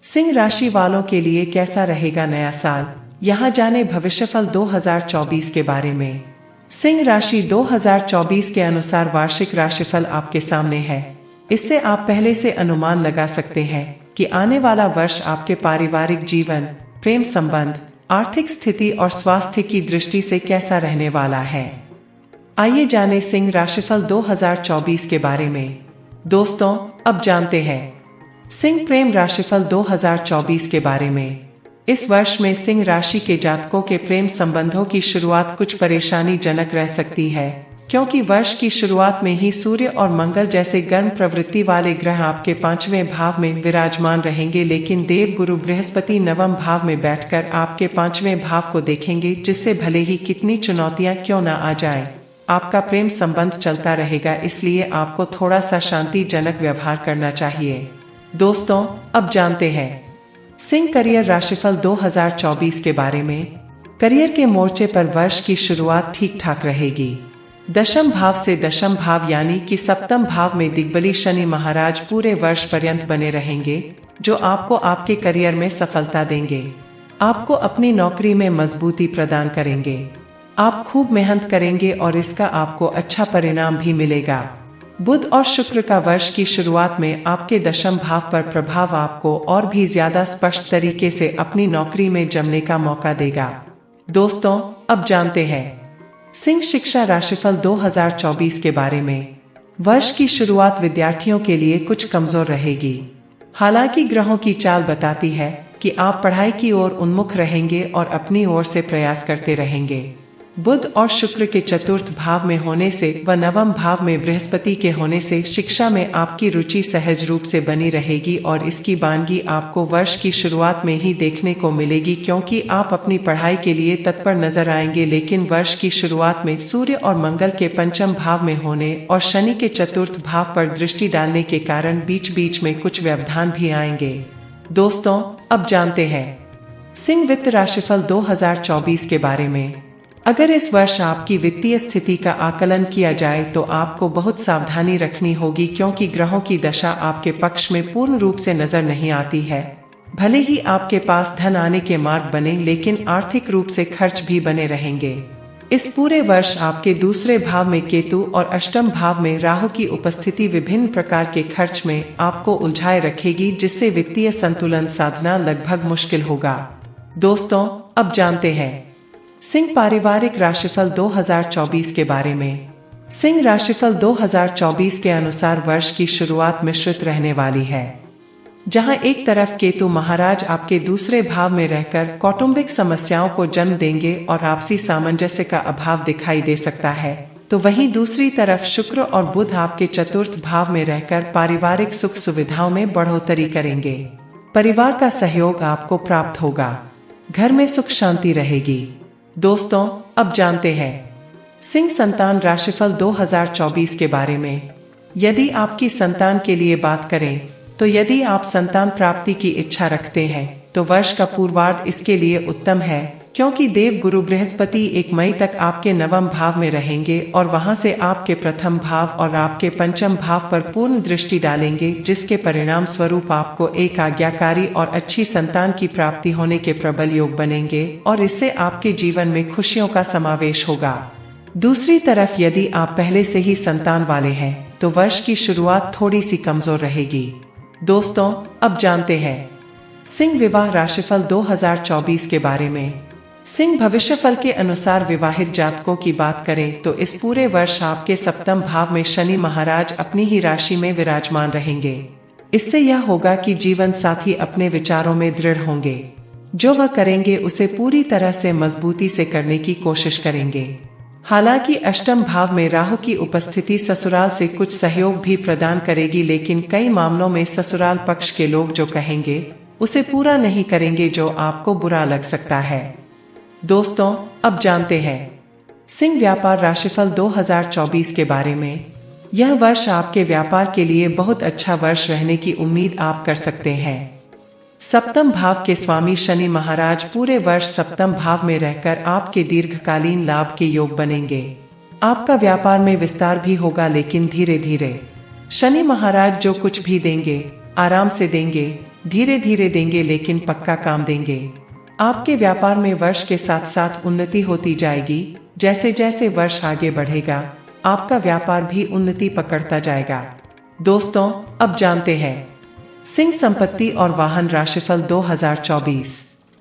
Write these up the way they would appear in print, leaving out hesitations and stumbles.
सिंह राशि वालों के लिए कैसा रहेगा नया साल, यहाँ जाने भविष्यफल 2024 के बारे में। सिंह राशि 2024 के अनुसार वार्षिक राशिफल आपके सामने है। इससे आप पहले से अनुमान लगा सकते हैं कि आने वाला वर्ष आपके पारिवारिक जीवन, प्रेम संबंध, आर्थिक स्थिति और स्वास्थ्य की दृष्टि से कैसा रहने वाला है। आइए जाने सिंह राशिफल 2024 के बारे में। दोस्तों, अब जानते हैं सिंह प्रेम राशिफल 2024 के बारे में। इस वर्ष में सिंह राशि के जातकों के प्रेम संबंधों की शुरुआत कुछ परेशानीजनक रह सकती है, क्योंकि वर्ष की शुरुआत में ही सूर्य और मंगल जैसे गर्म प्रवृत्ति वाले ग्रह आपके 5वें भाव में विराजमान रहेंगे, लेकिन देव गुरु बृहस्पति नवम भाव में बैठकर आपके 5वें भाव को देखेंगे, जिससे भले ही कितनी चुनौतियां क्यों न आ जाएं, आपका प्रेम संबंध चलता रहेगा। इसलिए आपको थोड़ा सा शांतिजनक व्यवहार करना चाहिए। दोस्तों, अब जानते हैं सिंह करियर राशिफल 2024 के बारे में। करियर के मोर्चे पर वर्ष की शुरुआत ठीक ठाक रहेगी। दशम भाव से दशम भाव यानी कि सप्तम भाव में दिग्बली शनि महाराज पूरे वर्ष पर्यंत बने रहेंगे, जो आपको आपके करियर में सफलता देंगे। आपको अपनी नौकरी में मजबूती प्रदान करेंगे। आप खूब मेहनत करेंगे और इसका आपको अच्छा परिणाम भी मिलेगा। बुध और शुक्र का वर्ष की शुरुआत में आपके दशम भाव पर प्रभाव आपको और भी ज्यादा स्पष्ट तरीके से अपनी नौकरी में जमने का मौका देगा। दोस्तों, अब जानते हैं सिंह शिक्षा राशिफल 2024 के बारे में। वर्ष की शुरुआत विद्यार्थियों के लिए कुछ कमजोर रहेगी। हालांकि ग्रहों की चाल बताती है कि आप पढ़ाई की ओर उन्मुख रहेंगे और अपनी ओर से प्रयास करते रहेंगे। बुध और शुक्र के चतुर्थ भाव में होने से व नवम भाव में बृहस्पति के होने से शिक्षा में आपकी रुचि सहज रूप से बनी रहेगी और इसकी बानगी आपको वर्ष की शुरुआत में ही देखने को मिलेगी, क्योंकि आप अपनी पढ़ाई के लिए तत्पर नजर आएंगे। लेकिन वर्ष की शुरुआत में सूर्य और मंगल के पंचम भाव में होने और शनि के चतुर्थ भाव पर दृष्टि डालने के कारण बीच बीच में कुछ व्यवधान भी आएंगे। दोस्तों, अब जानते हैं सिंह वित्त राशिफल 2024 के बारे में। अगर इस वर्ष आपकी वित्तीय स्थिति का आकलन किया जाए तो आपको बहुत सावधानी रखनी होगी, क्योंकि ग्रहों की दशा आपके पक्ष में पूर्ण रूप से नजर नहीं आती है। भले ही आपके पास धन आने के मार्ग बने, लेकिन आर्थिक रूप से खर्च भी बने रहेंगे। इस पूरे वर्ष आपके दूसरे भाव में केतु और अष्टम भाव में राहु की उपस्थिति विभिन्न प्रकार के खर्च में आपको उलझाए रखेगी, जिससे वित्तीय संतुलन साधना लगभग मुश्किल होगा। दोस्तों, अब जानते हैं सिंह पारिवारिक राशिफल 2024 के बारे में। सिंह राशिफल 2024 के अनुसार वर्ष की शुरुआत मिश्रित रहने वाली है। जहां एक तरफ केतु महाराज आपके दूसरे भाव में रहकर कौटुंबिक समस्याओं को जन्म देंगे और आपसी सामंजस्य का अभाव दिखाई दे सकता है, तो वहीं दूसरी तरफ शुक्र और बुध आपके चतुर्थ भाव में रहकर पारिवारिक सुख सुविधाओं में बढ़ोतरी करेंगे। परिवार का सहयोग आपको प्राप्त होगा। घर में सुख शांति रहेगी। दोस्तों, अब जानते हैं सिंह संतान राशिफल 2024 के बारे में। यदि आपकी संतान के लिए बात करें तो यदि आप संतान प्राप्ति की इच्छा रखते हैं तो वर्ष का पूर्वार्ध इसके लिए उत्तम है, क्योंकि देव गुरु बृहस्पति 1 मई तक आपके नवम भाव में रहेंगे और वहां से आपके प्रथम भाव और आपके पंचम भाव पर पूर्ण दृष्टि डालेंगे, जिसके परिणाम स्वरूप आपको एक आज्ञाकारी और अच्छी संतान की प्राप्ति होने के प्रबल योग बनेंगे और इससे आपके जीवन में खुशियों का समावेश होगा। दूसरी तरफ यदि आप पहले से ही संतान वाले हैं तो वर्ष की शुरुआत थोड़ी सी कमजोर रहेगी। दोस्तों, अब जानते हैं सिंह विवाह राशिफल 2024 के बारे में। सिंह भविष्यफल के अनुसार विवाहित जातकों की बात करें तो इस पूरे वर्ष आपके सप्तम भाव में शनि महाराज अपनी ही राशि में विराजमान रहेंगे। इससे यह होगा कि जीवन साथी अपने विचारों में दृढ़ होंगे। जो वह करेंगे उसे पूरी तरह से मजबूती से करने की कोशिश करेंगे। हालांकि अष्टम भाव में राहु की उपस्थिति ससुराल से कुछ सहयोग भी प्रदान करेगी, लेकिन कई मामलों में ससुराल पक्ष के लोग जो कहेंगे उसे पूरा नहीं करेंगे, जो आपको बुरा लग सकता है। दोस्तों, अब जानते हैं सिंह व्यापार राशिफल 2024 के बारे में। यह वर्ष आपके व्यापार के लिए बहुत अच्छा वर्ष रहने की उम्मीद आप कर सकते हैं। सप्तम भाव के स्वामी शनि महाराज पूरे वर्ष सप्तम भाव में रहकर आपके दीर्घकालीन लाभ के योग बनेंगे। आपका व्यापार में विस्तार भी होगा, लेकिन धीरे धीरे। शनि महाराज जो कुछ भी देंगे आराम से देंगे, धीरे धीरे देंगे लेकिन पक्का काम देंगे। आपके व्यापार में वर्ष के साथ साथ उन्नति होती जाएगी। जैसे जैसे वर्ष आगे बढ़ेगा आपका व्यापार भी उन्नति पकड़ता जाएगा। दोस्तों, अब जानते हैं सिंह संपत्ति और वाहन राशिफल 2024।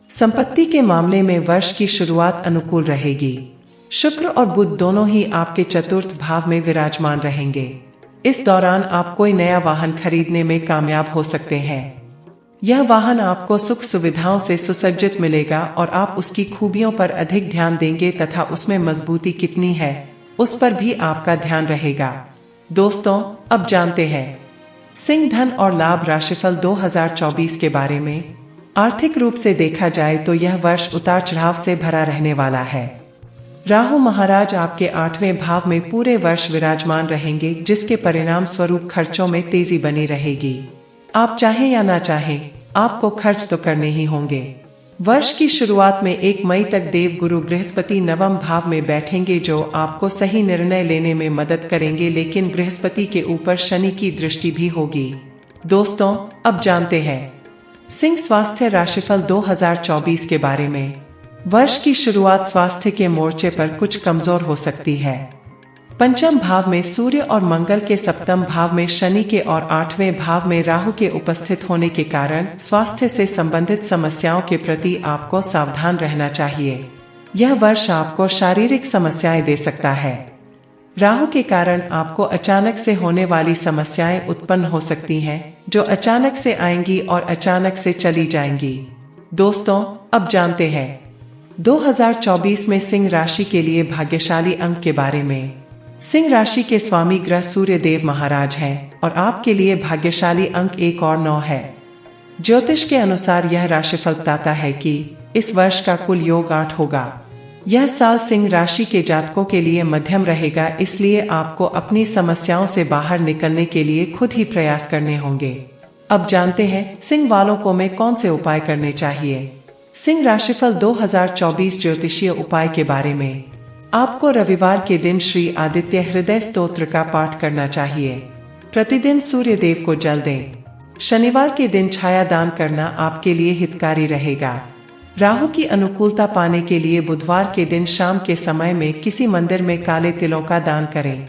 संपत्ति के मामले में वर्ष की शुरुआत अनुकूल रहेगी। शुक्र और बुध दोनों ही आपके चतुर्थ भाव में विराजमान रहेंगे। इस दौरान आप कोई नया वाहन खरीदने में कामयाब हो सकते हैं। यह वाहन आपको सुख सुविधाओं से सुसज्जित मिलेगा और आप उसकी खूबियों पर अधिक ध्यान देंगे तथा उसमें मजबूती कितनी है उस पर भी आपका ध्यान रहेगा। दोस्तों, अब जानते हैं सिंह धन और लाभ राशिफल 2024 के बारे में। आर्थिक रूप से देखा जाए तो यह वर्ष उतार चढ़ाव से भरा रहने वाला है। राहु महाराज आपके 8वें भाव में पूरे वर्ष विराजमान रहेंगे, जिसके परिणाम स्वरूप खर्चों में तेजी बनी रहेगी। आप चाहें या ना चाहें आपको खर्च तो करने ही होंगे। वर्ष की शुरुआत में 1 मई तक देव गुरु बृहस्पति नवम भाव में बैठेंगे, जो आपको सही निर्णय लेने में मदद करेंगे, लेकिन बृहस्पति के ऊपर शनि की दृष्टि भी होगी। दोस्तों, अब जानते हैं सिंह स्वास्थ्य राशिफल 2024 के बारे में। वर्ष की शुरुआत स्वास्थ्य के मोर्चे पर कुछ कमजोर हो सकती है। पंचम भाव में सूर्य और मंगल के, सप्तम भाव में शनि के और 8वें भाव में राहु के उपस्थित होने के कारण स्वास्थ्य से संबंधित समस्याओं के प्रति आपको सावधान रहना चाहिए। यह वर्ष आपको शारीरिक समस्याएं दे सकता है। राहु के कारण आपको अचानक से होने वाली समस्याएं उत्पन्न हो सकती हैं, जो अचानक से आएंगी और अचानक से चली जाएंगी। दोस्तों, अब जानते हैं 2024 में सिंह राशि के लिए भाग्यशाली अंक के बारे में। सिंह राशि के स्वामी ग्रह सूर्य देव महाराज हैं और आपके लिए भाग्यशाली अंक 1 और 9 है। ज्योतिष के अनुसार यह राशिफल बताता है कि इस वर्ष का कुल योग 8 होगा। यह साल सिंह राशि के जातकों के लिए मध्यम रहेगा, इसलिए आपको अपनी समस्याओं से बाहर निकलने के लिए खुद ही प्रयास करने होंगे। अब जानते हैं सिंह वालों को में कौन से उपाय करने चाहिए। सिंह राशिफल 2024 ज्योतिषीय उपाय के बारे में। आपको रविवार के दिन श्री आदित्य हृदय स्तोत्र का पाठ करना चाहिए। प्रतिदिन सूर्य देव को जल दें। शनिवार के दिन छाया दान करना आपके लिए हितकारी रहेगा। राहु की अनुकूलता पाने के लिए बुधवार के दिन शाम के समय में किसी मंदिर में काले तिलों का दान करें।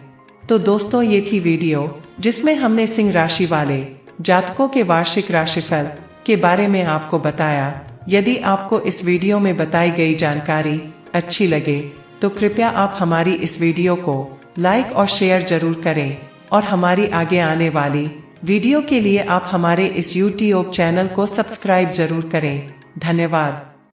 तो दोस्तों, ये थी वीडियो जिसमें हमने सिंह राशि वाले जातकों के वार्षिक राशिफल के बारे में आपको बताया। यदि आपको इस वीडियो में बताई गई जानकारी अच्छी लगे तो कृपया आप हमारी इस वीडियो को लाइक और शेयर जरूर करें और हमारी आगे आने वाली वीडियो के लिए आप हमारे इस YouTube चैनल को सब्सक्राइब जरूर करें। धन्यवाद।